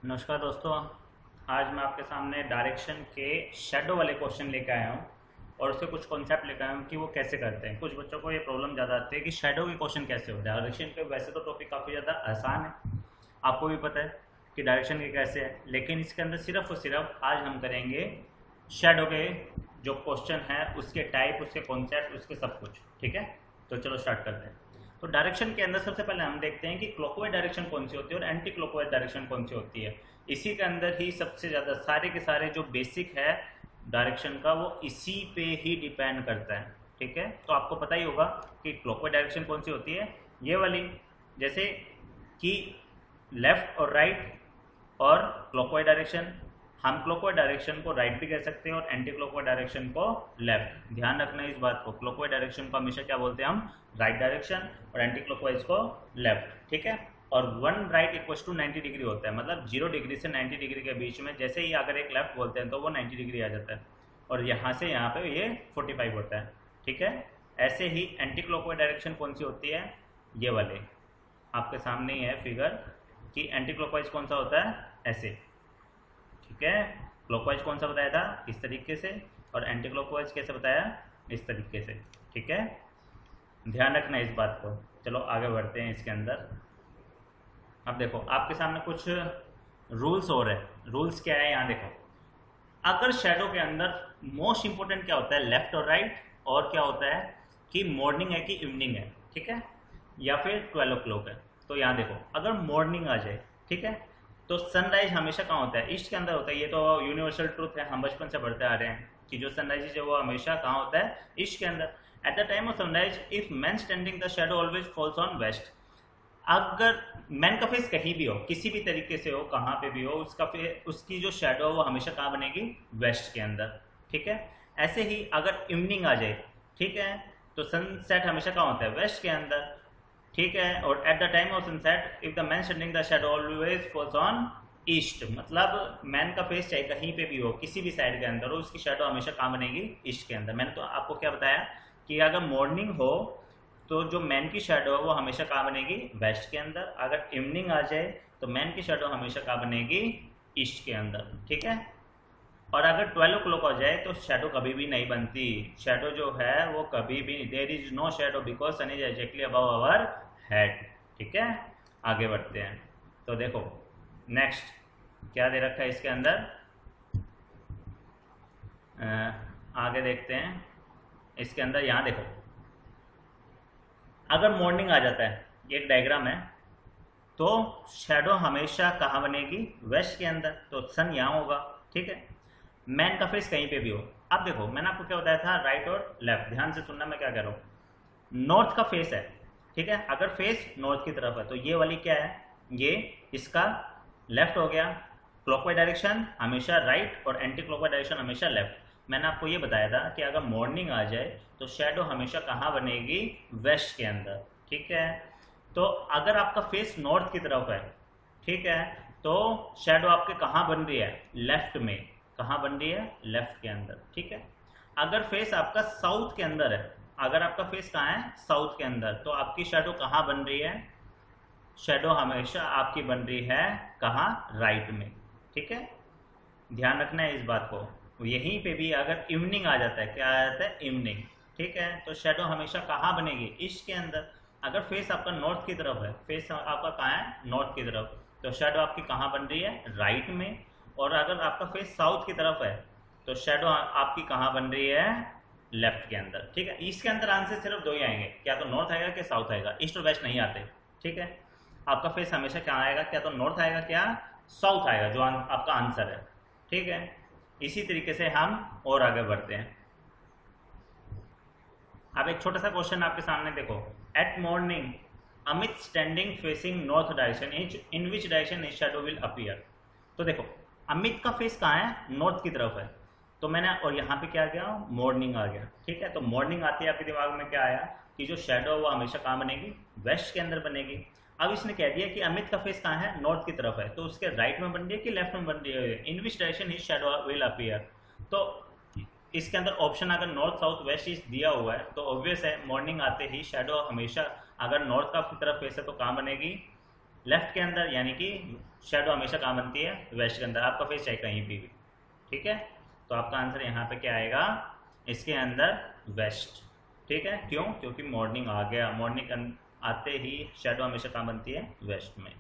नमस्कार दोस्तों। आज मैं आपके सामने डायरेक्शन के शेडो वाले क्वेश्चन लेकर आया हूँ और उसके कुछ कॉन्सेप्ट लेकर आया हूँ कि वो कैसे करते हैं। कुछ बच्चों को ये प्रॉब्लम ज़्यादा आती है कि शेडो के क्वेश्चन कैसे होते हैं। डायरेक्शन के वैसे तो टॉपिक काफ़ी ज़्यादा आसान है, आपको भी पता है कि डायरेक्शन के कैसे है, लेकिन इसके अंदर सिर्फ और सिर्फ आज हम करेंगे शेडो के जो क्वेश्चन है, उसके टाइप, उसके कॉन्सेप्ट, उसके सब कुछ। ठीक है, तो चलो स्टार्ट करते हैं। तो डायरेक्शन के अंदर सबसे पहले हम देखते हैं कि क्लॉकवाइज डायरेक्शन कौन सी होती है और एंटी क्लॉकवाइज डायरेक्शन कौन सी होती है। इसी के अंदर ही सबसे ज़्यादा सारे के सारे जो बेसिक है डायरेक्शन का, वो इसी पे ही डिपेंड करता है। ठीक है, तो आपको पता ही होगा कि क्लॉकवाइज डायरेक्शन कौन सी होती है, ये वाली, जैसे कि लेफ्ट और राइट और क्लॉकवाइज डायरेक्शन। हम क्लॉकवाइज डायरेक्शन को राइट भी कह सकते हैं और एंटी क्लॉकवाइज डायरेक्शन को लेफ्ट। ध्यान रखना इस बात को, क्लॉकवाइज डायरेक्शन को हमेशा क्या बोलते हैं हम, राइट डायरेक्शन, और एंटी क्लॉकवाइज को लेफ्ट। ठीक है, और one right equal to 90 degree होता है, मतलब 0 डिग्री से 90 डिग्री के बीच में जैसे ही अगर एक लेफ्ट बोलते हैं तो वो 90 डिग्री आ जाता है, और यहाँ से यहाँ पे ये 45 होता है। ठीक है, ऐसे ही एंटी क्लॉकवाइज डायरेक्शन कौन सी होती है, ये वाले आपके सामने ही है फिगर कि एंटी क्लॉकवाइज कौन सा होता है, ऐसे। ठीक है, क्लॉकवाइज कौन सा बताया था, इस तरीके से, और एंटी क्लॉकवाइज कैसे बताया, इस तरीके से। ठीक है, ध्यान रखना इस बात को। चलो आगे बढ़ते हैं इसके अंदर। अब देखो आपके सामने कुछ रूल्स हो रहे हैं। रूल्स क्या है, यहाँ देखो। अगर शेडो के अंदर मोस्ट इंपोर्टेंट क्या होता है, लेफ्ट और राइट, और क्या होता है कि मॉर्निंग है कि इवनिंग है, ठीक है, या फिर 12 o'clock है। तो यहाँ देखो, अगर मॉर्निंग आ जाए, ठीक है, तो सनराइज हमेशा कहाँ होता है, ईस्ट के अंदर होता है। ये तो यूनिवर्सल ट्रूथ है, हम बचपन से पढ़ते आ रहे हैं कि जो सनराइज है वो हमेशा कहाँ होता है, ईस्ट के अंदर। At the time of sunrise if man standing the shadow always falls on west. अगर मैन का फेस कहीं भी हो, किसी भी तरीके से हो, कहाँ पे भी हो, उसका फेस, उसकी जो शेडो वो हमेशा कहाँ बनेगी, वेस्ट के अंदर। ठीक है, ऐसे ही अगर इवनिंग आ जाए, ठीक है, तो सनसेट हमेशा कहाँ होता है, वेस्ट के अंदर। ठीक है, और eight the time of sunset if the man standing the shadow always falls on east, मतलब मैन का फेस चाहे कहीं पे भी हो, किसी भी साइड के अंदर हो, उसकी शेडो हमेशा कहाँ बनेगी, ईस्ट के अंदर। मैंने तो आपको क्या बताया कि अगर मॉर्निंग हो तो जो मैन की शेडो है वो हमेशा कहाँ बनेगी, वेस्ट के अंदर। अगर इवनिंग आ जाए तो मैन की शेडो हमेशा कहाँ बनेगी, ईस्ट के अंदर। ठीक है, और अगर 12 o'clock हो जाए तो शेडो कभी भी नहीं बनती। शेडो जो है वो कभी भी, there is no shadow because sun is exactly above our head. ठीक है, आगे बढ़ते हैं। तो देखो नेक्स्ट क्या दे रखा है इसके अंदर, आगे देखते हैं इसके अंदर। यहाँ देखो, अगर मॉर्निंग आ जाता है, ये एक डायग्राम है, तो शेडो हमेशा कहाँ बनेगी, वेस्ट के अंदर, तो सन यहाँ होगा। ठीक है, मैन का फेस कहीं पे भी हो। अब देखो मैंने आपको क्या बताया था, राइट और लेफ्ट, ध्यान से सुनना मैं क्या कह रहा हूँ। नॉर्थ का फेस है, ठीक है, अगर फेस नॉर्थ की तरफ है तो ये वाली क्या है, ये इसका लेफ्ट हो गया। क्लॉकवाइज डायरेक्शन हमेशा राइट और एंटी क्लॉकवाइज डायरेक्शन हमेशा लेफ्ट। मैंने आपको ये बताया था कि अगर मॉर्निंग आ जाए तो शेडो हमेशा कहाँ बनेगी, वेस्ट के अंदर। ठीक है, तो अगर आपका फेस नॉर्थ की तरफ है, ठीक है, तो शेडो आपके कहाँ बन रही है, लेफ्ट में। कहाँ बन रही है, लेफ्ट के अंदर। ठीक है, अगर फेस आपका साउथ के अंदर है, अगर आपका फेस कहाँ है, साउथ के अंदर, तो आपकी शेडो कहाँ बन रही है, शेडो हमेशा आपकी बन रही है कहाँ, राइट में। ठीक है, ध्यान रखना है इस बात को। यहीं पे भी अगर इवनिंग आ जाता है, क्या आ जाता है, इवनिंग, ठीक है, तो शेडो हमेशा कहाँ बनेगी, ईस्ट के अंदर। अगर फेस आपका नॉर्थ की तरफ है, फेस आपका कहाँ है, नॉर्थ की तरफ, तो शेडो आपकी कहाँ बन रही है, राइट में। और अगर आपका फेस साउथ की तरफ है तो शेडो आपकी कहाँ बन रही है, लेफ्ट के अंदर। ठीक है, ईस्ट के अंदर आंसर सिर्फ दो ही आएंगे, क्या तो नॉर्थ आएगा क्या साउथ आएगा, ईस्ट और वेस्ट नहीं आते। ठीक है, आपका फेस हमेशा क्या आएगा, क्या तो नॉर्थ आएगा क्या साउथ आएगा, जो आपका आंसर है। ठीक है, इसी तरीके से हम और आगे बढ़ते हैं। अब एक छोटा सा क्वेश्चन आपके सामने देखो। Eight morning Amit standing facing north direction, in which direction his shadow will appear. तो देखो अमित का फेस कहाँ है, नॉर्थ की तरफ है, तो मैंने, और यहाँ पे क्या आ गया, मॉर्निंग आ गया। ठीक है, तो मॉर्निंग आती है आपके दिमाग में क्या आया कि जो शेडो है वो हमेशा कहाँ बनेगी, वेस्ट के अंदर बनेगी। अब इसने कह दिया कि अमित का फेस कहाँ है, नॉर्थ की तरफ है, तो उसके राइट में बन रही है कि लेफ्ट में बन रही है, in which direction his shadow will appear. तो इसके अंदर ऑप्शन अगर नॉर्थ साउथ वेस्ट ईस्ट दिया हुआ है तो ऑब्वियस है मॉर्निंग आते ही शेडो हमेशा, अगर नॉर्थ का की तरफ फेस है तो कहाँ बनेगी, लेफ्ट के अंदर, यानी कि शेडो हमेशा कहाँ बनती है, वेस्ट के अंदर, आपका फेस चाहे कहीं भी। ठीक है, तो आपका आंसर यहाँ पे क्या आएगा, इसके अंदर वेस्ट। ठीक है, क्यों, क्योंकि मॉर्निंग आ गया, मॉर्निंग आते ही शेडो हमेशा कहाँ बनती है, वेस्ट में।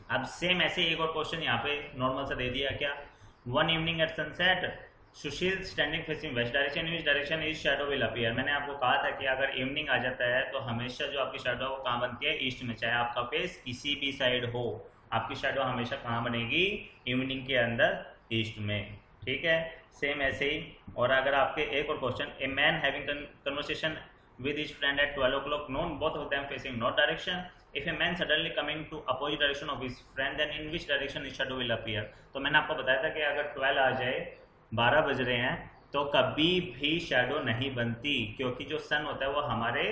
अब सेम ऐसे एक और क्वेश्चन यहाँ पे नॉर्मल सा दे दिया, क्या, one evening at sunset Sushil standing facing west direction, which direction is shadow will appear. मैंने आपको कहा था कि अगर इवनिंग आ जाता है तो हमेशा जो आपकी शेडो है वो कहाँ बनती है, ईस्ट में, चाहे आपका फेस किसी भी साइड हो, आपकी शेडो हमेशा कहाँ बनेगी, इवनिंग के अंदर, ईस्ट में। ठीक है, सेम ऐसे ही। और अगर आपके एक और question, a man having conversation with his friend at 12 o'clock noon, both of them facing north direction. If a man suddenly coming to opposite direction of his friend, then in which direction his shadow will appear? तो मैंने आपको बताया था कि अगर 12 आ जाए, 12 बज रहे हैं, तो कभी भी शेडो नहीं बनती, क्योंकि जो सन होता है वो हमारे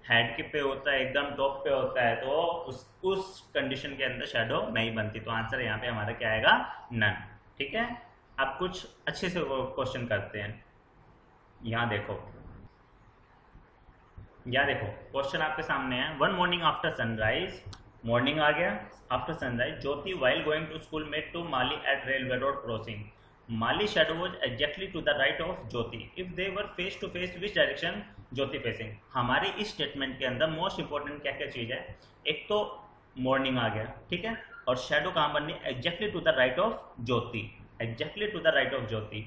हेड के पे होता है, एकदम टॉप पे होता है, तो उस कंडीशन के अंदर शेडो नहीं बनती। तो आंसर यहाँ पे हमारा क्या आएगा, नन। ठीक है, अब कुछ अच्छे से क्वेश्चन करते हैं। यहाँ देखो, क्वेश्चन आपके सामने है। One morning after sunrise, morning आ गया, after sunrise Jyoti while going to school met to Mali at railway road crossing, Mali shadow was exactly to the right of Jyoti, if they were face to face which direction Jyoti facing. हमारे इस statement के अंदर most important क्या क्या चीज है, एक तो मॉर्निंग आ गया, ठीक है, और शेडो कहाँ बननी, exactly to the right of Jyoti, exactly to the right of Jyoti.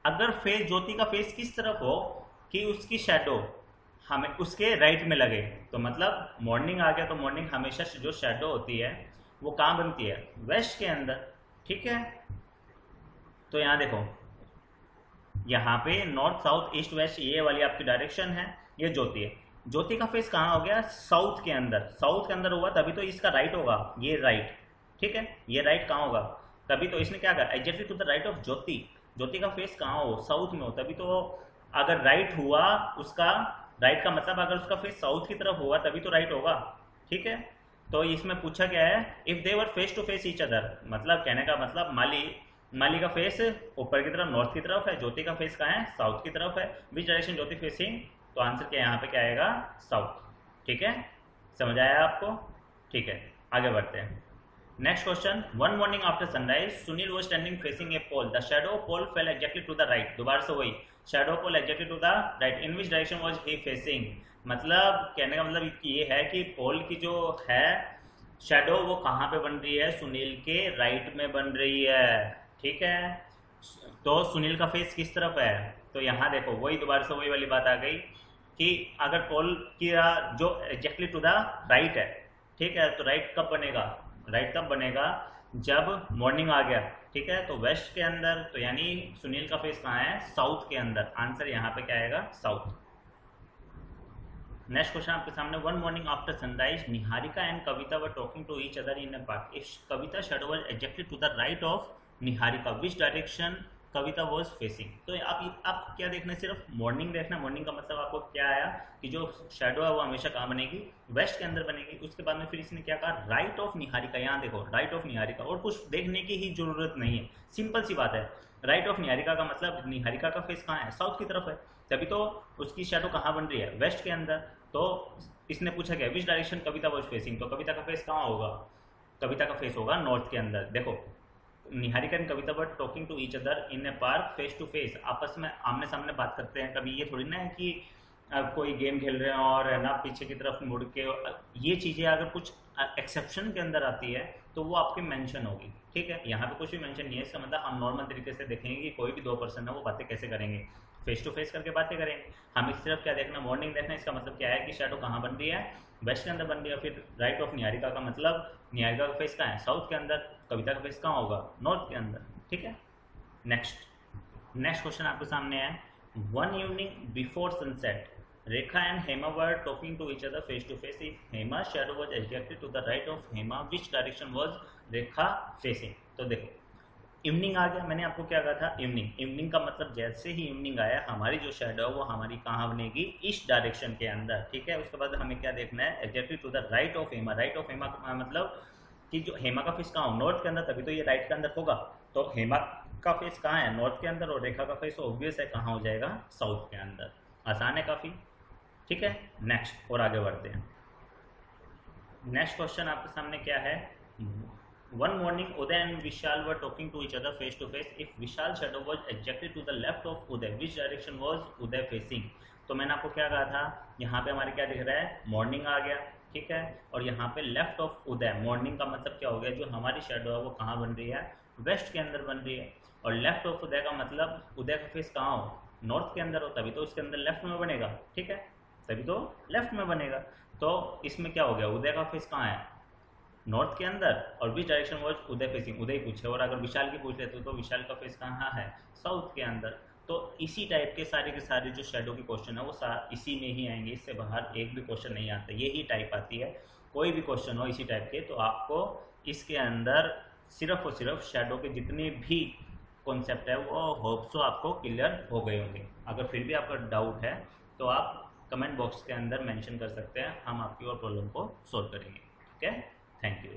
अगर फेस, ज्योति का फेस किस तरफ हो कि उसकी शेडो हमें उसके राइट में लगे, तो मतलब मॉर्निंग आ गया, तो मॉर्निंग हमेशा जो शेडो होती है वो कहाँ बनती है, वेस्ट के अंदर। ठीक है, तो यहाँ देखो, यहाँ पे नॉर्थ साउथ ईस्ट वेस्ट ये वाली आपकी डायरेक्शन है, ये ज्योति है। ज्योति का फेस कहाँ हो गया, साउथ के अंदर, साउथ के अंदर हुआ तभी तो इसका राइट होगा, ये राइट। ठीक है, ये राइट कहाँ होगा, तभी तो इसने क्या कहा, exactly to the right of Jyoti. Jyoti का फेस कहाँ हो, साउथ में हो, तभी तो अगर राइट हुआ उसका, राइट का मतलब अगर उसका फेस साउथ की तरफ होगा तभी तो राइट होगा। ठीक है, तो इसमें पूछा क्या है, if they were face to face each other, मतलब कहने का मतलब माली का फेस ऊपर की तरफ, नॉर्थ की तरफ है, ज्योति का फेस कहाँ है, साउथ की तरफ है, विच डायरेक्शन ज्योति फेसिंग, तो आंसर क्या यहाँ पे क्या आएगा, साउथ। ठीक है, समझ आया आपको। ठीक है, आगे बढ़ते हैं। Next question, one morning after sunrise Sunil was standing facing a pole, the shadow pole fell exactly to the right, दोबारा से वही, shadow pole exactly to the right, in which direction was he facing. मतलब कहने का मतलब ये है कि पोल की जो है शैडो वो कहाँ पे बन रही है, सुनील के राइट में बन रही है। ठीक है, तो सुनील का फेस किस तरफ है, तो यहाँ देखो वही दोबारा से वही वाली बात आ गई कि अगर पोल की जो एग्जैक्टली टू द राइट है, ठीक है, तो राइट कब बनेगा, राइट कब बनेगा, जब मॉर्निंग आ गया। ठीक है, तो वेस्ट के अंदर, तो यानी सुनील का फेस कहाँ है, साउथ के अंदर। आंसर यहाँ पे क्या आएगा, साउथ। नेक्स्ट क्वेश्चन आपके सामने, one morning after sunrise Niharika and Kavita were talking to each other in a park, if Kavita shadow was exactly to the right of Niharika, which direction Kavita was facing. तो आप क्या देखना है, सिर्फ मॉर्निंग देखना। मॉर्निंग का मतलब आपको क्या आया कि जो शेडो है वो हमेशा कहाँ बनेगी, वेस्ट के अंदर बनेगी। उसके बाद में फिर इसने क्या कहा, राइट ऑफ निहारिका, यहाँ देखो राइट ऑफ निहारिका, और कुछ देखने की ही जरूरत नहीं है, सिंपल सी बात है। राइट ऑफ निहारिका का मतलब निहारिका का फेस कहाँ है, साउथ की तरफ है, तभी तो उसकी शेडो कहाँ बन रही है, वेस्ट के अंदर। तो इसने पूछा क्या, विच डायरेक्शन कविता वॉज फेसिंग, तो कविता का फेस कहाँ होगा, कविता का फेस होगा नॉर्थ के अंदर। देखो Niharika and Kavita were talking to each other in a park face to face, आपस में आमने सामने बात करते हैं। कभी ये थोड़ी ना है कि कोई गेम खेल रहे हैं और है ना पीछे की तरफ मुड़ के, ये चीज़ें अगर कुछ एक्सेप्शन के अंदर आती है तो वो आपके मेंशन होगी। ठीक है, यहाँ पे कुछ भी मेंशन नहीं है, इसका मतलब हम नॉर्मल तरीके से देखेंगे कि कोई भी दो पर्सन है वो बातें कैसे करेंगे, फेस टू फेस करके बातें करेंगे। हमें सिर्फ क्या देखना, मॉर्निंग देखना। इसका मतलब क्या है कि शेडो कहाँ बन रही है, वेस्ट के अंदर बन रही है। फिर राइट ऑफ निहारिका का मतलब निहारिका का फेस कहाँ है, साउथ के अंदर, कविता का फेस कहाँ होगा, नॉर्थ के अंदर। ठीक है, नेक्स्ट क्वेश्चन आपके सामने है, one evening before sunset Rekha and Hema were talking to each other face to face, if Hema shadow was exactly to the right of Hema, which direction was Rekha facing. तो देखो इवनिंग आ गया, मैंने आपको क्या कहा था, इवनिंग का मतलब जैसे ही इवनिंग आया हमारी जो शैडो है वो हमारी कहाँ बनेगी, ईस्ट डायरेक्शन के अंदर। ठीक है, उसके बाद हमें क्या देखना है, exactly to the right of Hema. Right of Hema का मतलब कि जो हेमा का फेस कहाँ हो, नॉर्थ के अंदर, तभी तो ये राइट के अंदर होगा। तो हेमा का फेस कहाँ है, नॉर्थ के अंदर, और रेखा का फेस ऑब्वियस है कहाँ हो जाएगा, साउथ के अंदर। आसान है काफ़ी। ठीक है, नेक्स्ट और आगे बढ़ते हैं। नेक्स्ट क्वेश्चन आपके सामने क्या है। One morning Uday and Vishal were talking to each other face to face. If Vishal shadow was exactly to the left of Uday, which direction was Uday facing. तो मैंने आपको क्या कहा था, यहाँ पे हमारे क्या दिख रहा है, मॉर्निंग आ गया, ठीक है। और यहाँ पे लेफ्ट ऑफ उदय, मॉर्निंग का मतलब क्या हो गया, जो हमारी शेडो है वो कहाँ बन रही है, वेस्ट के अंदर बन रही है। और लेफ्ट ऑफ उदय का मतलब उदय का फेस कहाँ हो, नॉर्थ के अंदर हो, तभी तो इसके अंदर लेफ्ट में बनेगा, ठीक है, तभी तो लेफ्ट में बनेगा। तो इसमें क्या हो गया, उदय का फेस कहाँ है, नॉर्थ के अंदर, और which direction was Uday facing, Uday पूछे। और अगर विशाल की पूछ लेते तो विशाल का फेस कहाँ है, साउथ के अंदर। तो इसी टाइप के सारे जो शेडो के क्वेश्चन है वो इसी में ही आएंगे, इससे बाहर एक भी क्वेश्चन नहीं आता, यही टाइप आती है। कोई भी क्वेश्चन हो इसी टाइप के, तो आपको इसके अंदर सिर्फ और सिर्फ शेडो के जितने भी कॉन्सेप्ट है वो होप सो आपको क्लियर हो गए होंगे। अगर फिर भी आपका डाउट है तो आप कमेंट बॉक्स के अंदर मेंशन कर सकते हैं, हम आपकी और प्रॉब्लम को सॉल्व करेंगे, ठीक है। Thank you.